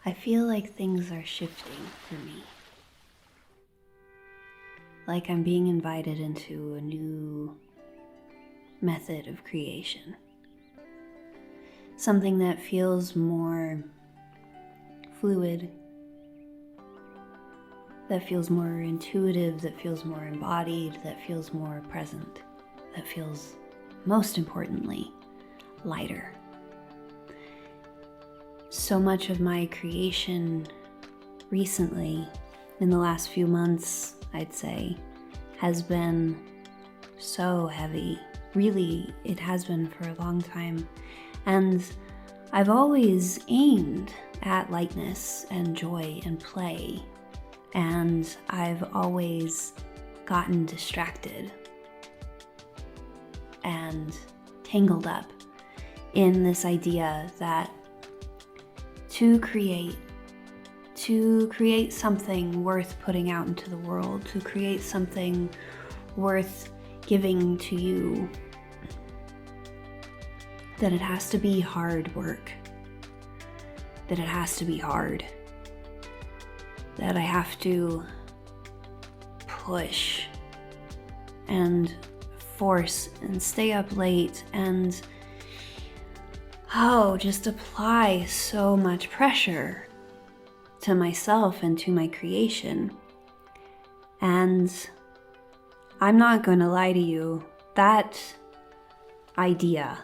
I feel like things are shifting for me. Like I'm being invited into a new method of creation. Something that feels more fluid, that feels more intuitive, that feels more embodied, that feels more present, that feels, most importantly, lighter. So much of my creation recently, in the last few months, I'd say, has been so heavy. Really, it has been for a long time. And I've always aimed at lightness and joy and play. And I've always gotten distracted and tangled up in this idea that to create something worth putting out into the world, to create something worth giving to you, that it has to be hard work, that it has to be hard, that I have to push and force and stay up late and just apply so much pressure to myself and to my creation. And I'm not going to lie to you, that idea,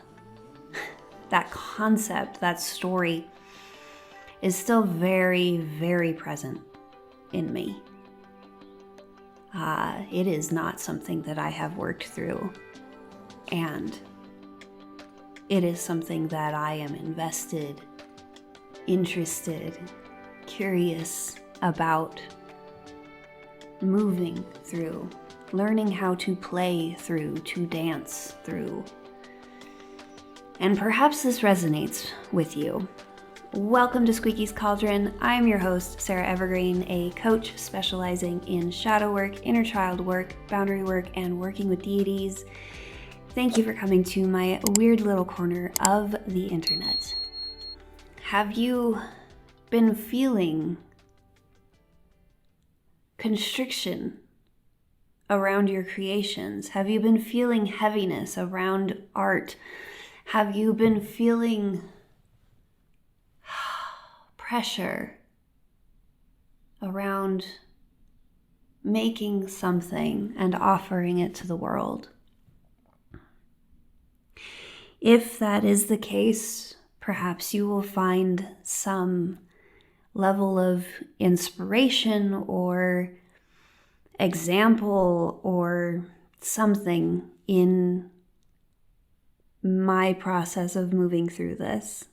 that concept, that story is still very, very present in me. It is not something that I have worked through, and it is something that I am invested, interested, curious about moving through, learning how to play through, to dance through. And perhaps this resonates with you. Welcome to Squeaky's Cauldron. I'm your host, Sarah Evergreen, a coach specializing in shadow work, inner child work, boundary work, and working with deities. Thank you for coming to my weird little corner of the internet. Have you been feeling constriction around your creations? Have you been feeling heaviness around art? Have you been feeling pressure around making something and offering it to the world? If that is the case, perhaps you will find some level of inspiration or example or something in my process of moving through this.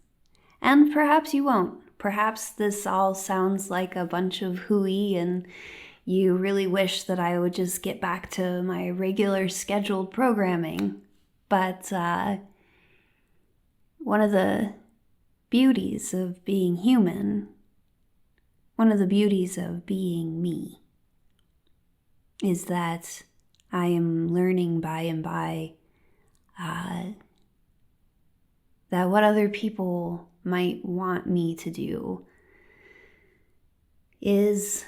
And perhaps you won't. Perhaps this all sounds like a bunch of hooey and you really wish that I would just get back to my regular scheduled programming. But one of the beauties of being human, one of the beauties of being me, is that I am learning by and by that what other people might want me to do is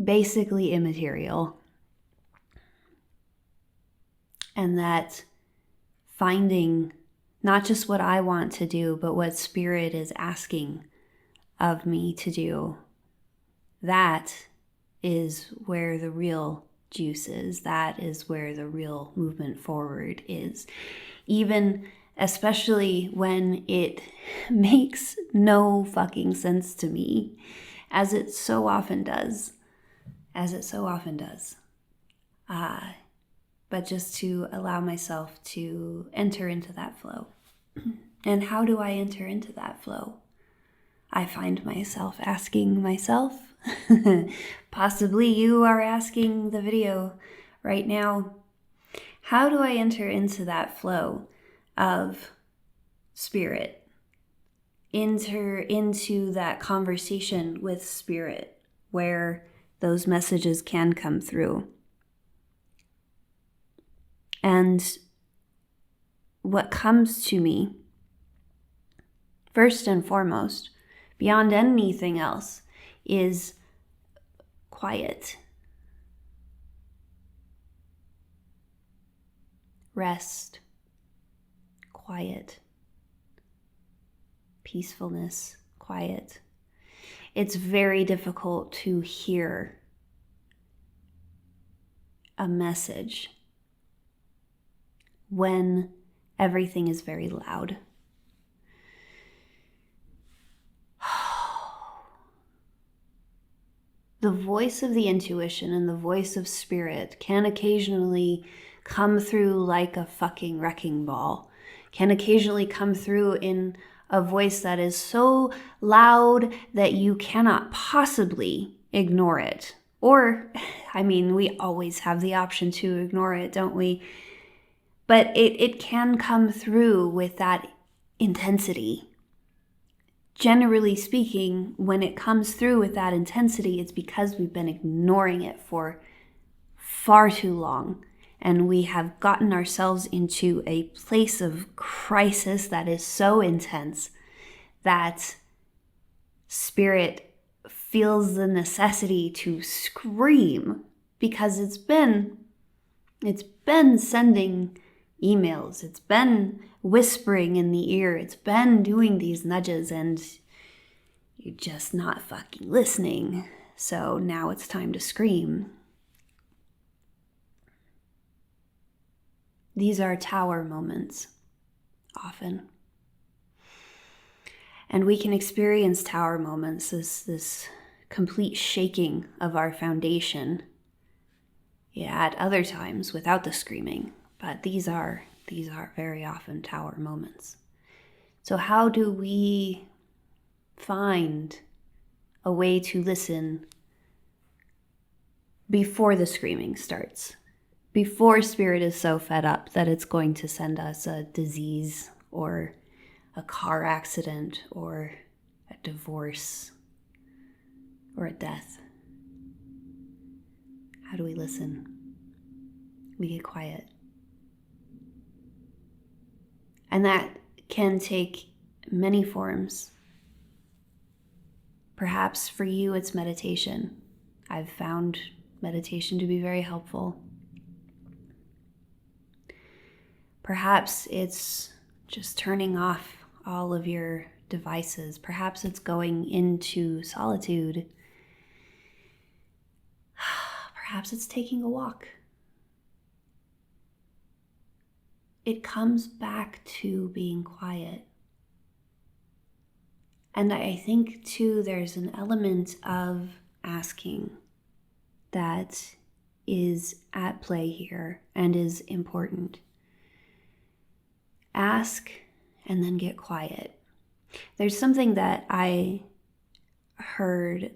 basically immaterial. And that finding not just what I want to do, but what Spirit is asking of me to do, that is where the real juice is. That is where the real movement forward is. Even especially when it makes no fucking sense to me, as it so often does. But just to allow myself to enter into that flow. And how do I enter into that flow? I find myself asking myself, possibly you are asking the video right now, how do I enter into that flow of Spirit? Enter into that conversation with Spirit where those messages can come through. And what comes to me, first and foremost, beyond anything else, is quiet. Rest, quiet, peacefulness, quiet. It's very difficult to hear a message when everything is very loud. The voice of the intuition and the voice of spirit can occasionally come through like a fucking wrecking ball, can occasionally come through in a voice that is so loud that you cannot possibly ignore it. Or, we always have the option to ignore it, don't we? But it can come through with that intensity. Generally speaking, when it comes through with that intensity, it's because we've been ignoring it for far too long. And we have gotten ourselves into a place of crisis that is so intense that spirit feels the necessity to scream, because it's been sending emails, it's been whispering in the ear, it's been doing these nudges, and you're just not fucking listening. So now it's time to scream. These are tower moments, often. And we can experience tower moments, this complete shaking of our foundation, at other times without the screaming. But these are very often tower moments. So how do we find a way to listen before the screaming starts? Before spirit is so fed up that it's going to send us a disease or a car accident or a divorce or a death. How do we listen? We get quiet. And that can take many forms. Perhaps for you it's meditation. I've found meditation to be very helpful. Perhaps it's just turning off all of your devices. Perhaps it's going into solitude. Perhaps it's taking a walk. It comes back to being quiet. And I think too, there's an element of asking that is at play here and is important. Ask and then get quiet. There's something that I heard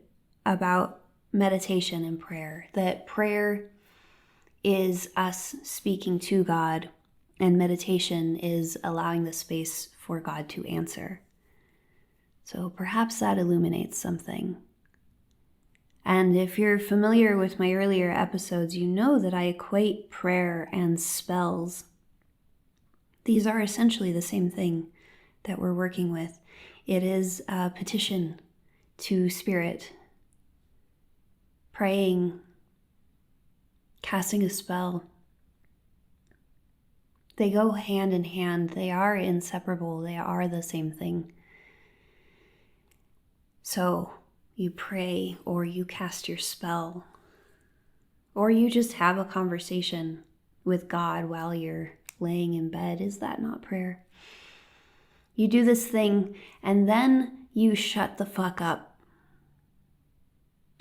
about meditation and prayer, that prayer is us speaking to God, and meditation is allowing the space for God to answer. So perhaps that illuminates something. And if you're familiar with my earlier episodes, you know that I equate prayer and spells. These are essentially the same thing that we're working with. It is a petition to spirit, praying, casting a spell. They go hand in hand. They are inseparable. They are the same thing. So you pray, or you cast your spell, or you just have a conversation with God while you're laying in bed. Is that not prayer? You do this thing, and then you shut the fuck up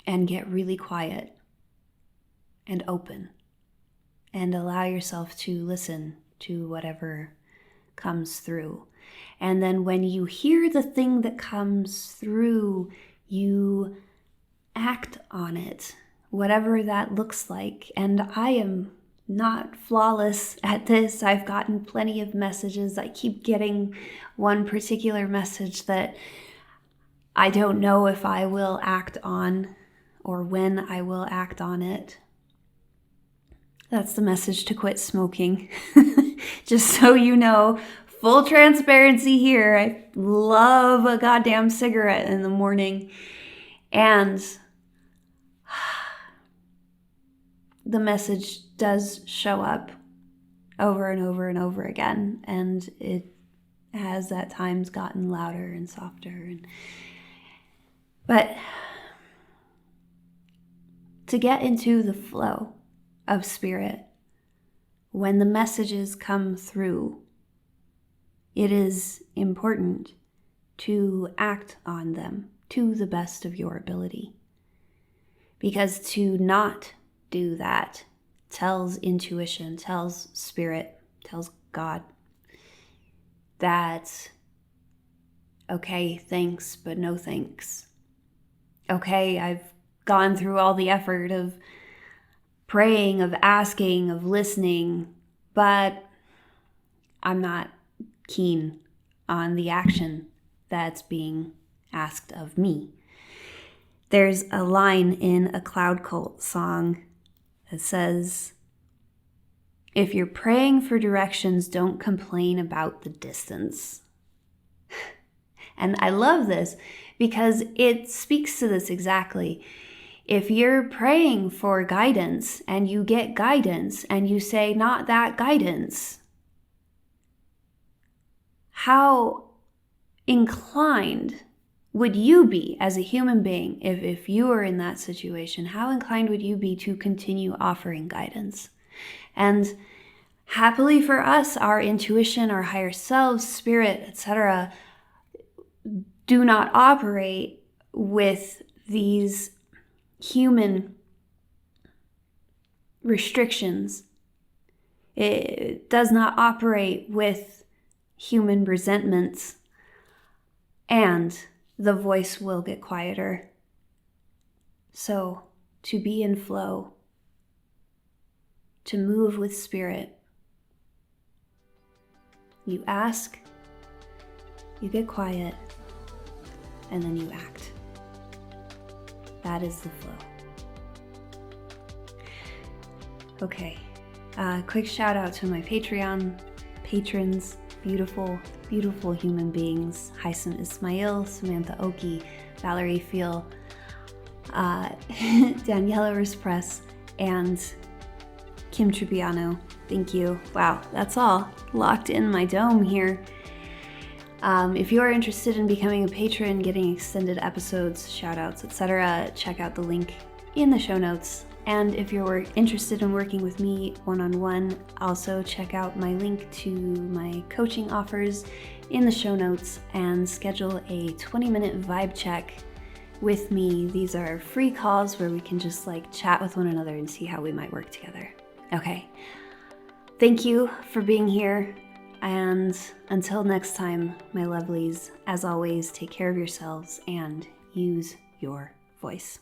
and get really quiet and open and allow yourself to listen to whatever comes through. And then when you hear the thing that comes through, you act on it, whatever that looks like. And I am not flawless at this. I've gotten plenty of messages. I keep getting one particular message that I don't know if I will act on or when I will act on it. That's the message to quit smoking. Just so you know, full transparency here. I love a goddamn cigarette in the morning. And the message does show up over and over and over again. And it has at times gotten louder and softer. But to get into the flow of spirit, when the messages come through, it is important to act on them to the best of your ability. Because to not do that tells intuition, tells spirit, tells God that, okay, thanks, but no thanks. Okay, I've gone through all the effort of praying, of asking, of listening, but I'm not keen on the action that's being asked of me. There's a line in a Cloud Cult song that says, if you're praying for directions, don't complain about the distance. And I love this because it speaks to this exactly. If you're praying for guidance and you get guidance and you say, not that guidance, how inclined would you be as a human being if you were in that situation? How inclined would you be to continue offering guidance? And happily for us, our intuition, our higher selves, spirit, etc., do not operate with these human restrictions. It does not operate with human resentments, and the voice will get quieter. So, to be in flow, to move with spirit, you ask, you get quiet, and then you act. That is the flow. Okay, quick shout out to my Patreon patrons, beautiful, beautiful human beings. Hysam Ismail, Samantha Oki, Valerie Feel, Daniela Rispress, and Kim Trupiano. Thank you. Wow, that's all locked in my dome here. If you are interested in becoming a patron, getting extended episodes, shoutouts, etc., check out the link in the show notes. And if you're interested in working with me one-on-one, also check out my link to my coaching offers in the show notes and schedule a 20-minute vibe check with me. These are free calls where we can just chat with one another and see how we might work together. Okay. Thank you for being here. And until next time, my lovelies, as always, take care of yourselves and use your voice.